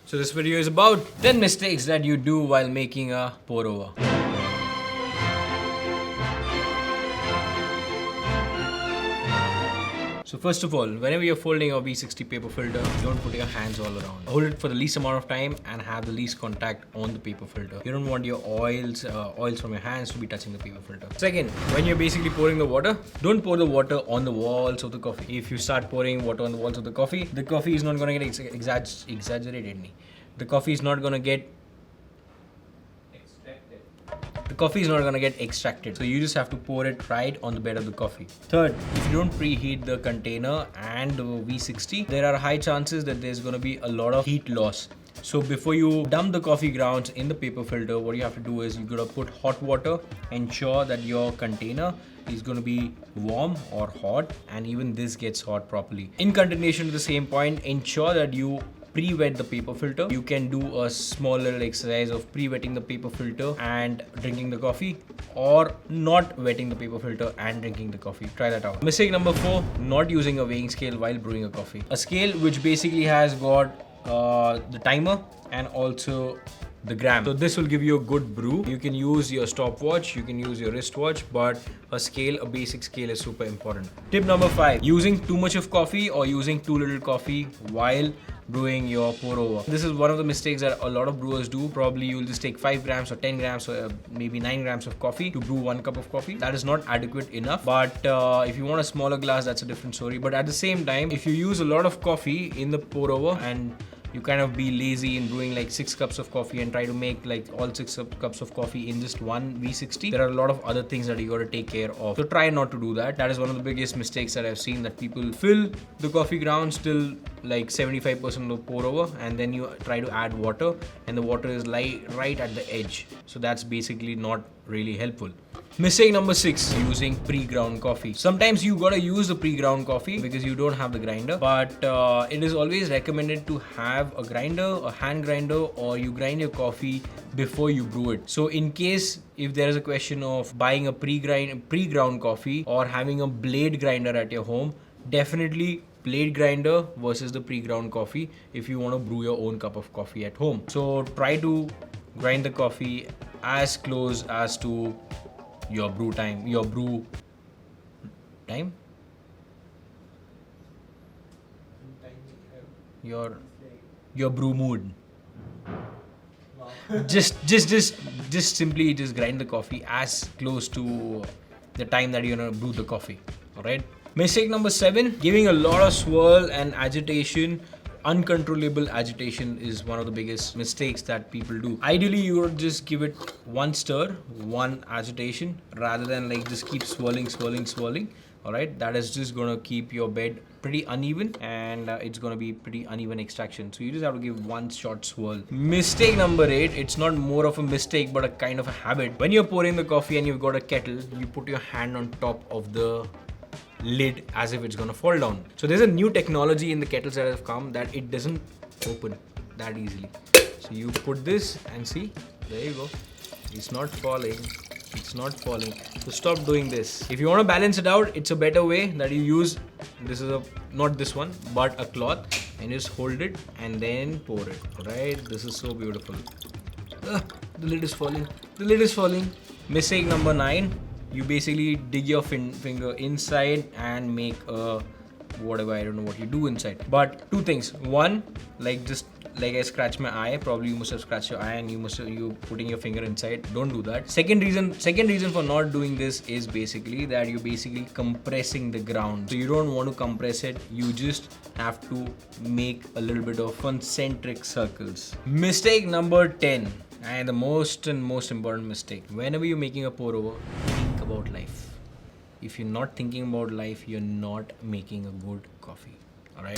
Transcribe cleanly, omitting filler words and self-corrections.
So this video is about 10 mistakes that you do while making a pour over. So first of all, whenever you're folding a V60 paper filter, don't put your hands all around. Hold it for the least amount of time and have the least contact on the paper filter. You don't want your oils from your hands to be touching the paper filter. Second, when you're basically pouring the water, don't pour the water on the walls of the coffee. If you start pouring water on the walls of the coffee is not going to get exaggerated. The coffee is not going to get extracted. So you just have to pour it right on the bed of the coffee. Third, if you don't preheat the container and the V60, there are high chances that there's going to be a lot of heat loss. So before you dump the coffee grounds in the paper filter, what you have to do is you got to put hot water, ensure that your container is going to be warm or hot, and even this gets hot properly. In continuation to the same point, ensure that you pre-wet the paper filter. You can do a small little exercise of pre-wetting the paper filter and drinking the coffee, or not wetting the paper filter and drinking the coffee. Try that out. Mistake number 4, not using a weighing scale while brewing a coffee. A scale which basically has got the timer and also the gram. So this will give you a good brew. You can use your stopwatch, you can use your wristwatch, but a basic scale is super important. Tip number 5, using too much of coffee or using too little coffee while brewing your pour over. This is one of the mistakes that a lot of brewers do. Probably you'll just take 5 grams or 10 grams or maybe 9 grams of coffee to brew 1 cup of coffee. That is not adequate enough. But if you want a smaller glass, that's a different story. But at the same time, if you use a lot of coffee in the pour over and you kind of be lazy in brewing like 6 cups of coffee and try to make like all 6 cups of coffee in just one V60, there are a lot of other things that you got to take care of. So try not to do that. That is one of the biggest mistakes that I've seen, that people fill the coffee grounds till like 75% of the pour over, and then you try to add water and the water is right at the edge. So that's basically not really helpful. Mistake number 6, using pre-ground coffee. Sometimes you gotta use the pre-ground coffee because you don't have the grinder, but it is always recommended to have a grinder, a hand grinder, or you grind your coffee before you brew it. So in case if there is a question of buying a pre-ground coffee or having a blade grinder at your home, definitely blade grinder versus the pre-ground coffee if you want to brew your own cup of coffee at home. So try to grind the coffee as close as to your brew time, your brew mood. Just simply grind the coffee as close to the time that you're gonna brew the coffee. All right. Mistake number 7, giving a lot of swirl and agitation. Uncontrollable agitation is one of the biggest mistakes that people do. Ideally, you would just give it 1 stir, 1 agitation, rather than like just keep swirling. All right, that is just gonna keep your bed pretty uneven, and it's gonna be pretty uneven extraction. So you just have to give 1 short swirl. Mistake number 8, it's not more of a mistake but a kind of a habit. When you're pouring the coffee and you've got a kettle, you put your hand on top of the lid as if it's gonna fall down. So there's a new technology in the kettles that have come that it doesn't open that easily. So you put this and see, there you go. It's not falling. So stop doing this. If you want to balance it out, it's a better way that you use, not this one, but a cloth, and just hold it and then pour it. Alright, this is so beautiful. The lid is falling. Mistake number 9, you basically dig your finger inside and make a whatever, I don't know what you do inside. But 2 things. 1, like I scratch my eye, probably you must have scratched your eye and you putting your finger inside. Don't do that. Second reason for not doing this is basically that you're basically compressing the ground. So you don't want to compress it. You just have to make a little bit of concentric circles. Mistake number 10, and the most important mistake. Whenever you're making a pour over, think about life. If you're not thinking about life, you're not making a good coffee. All right.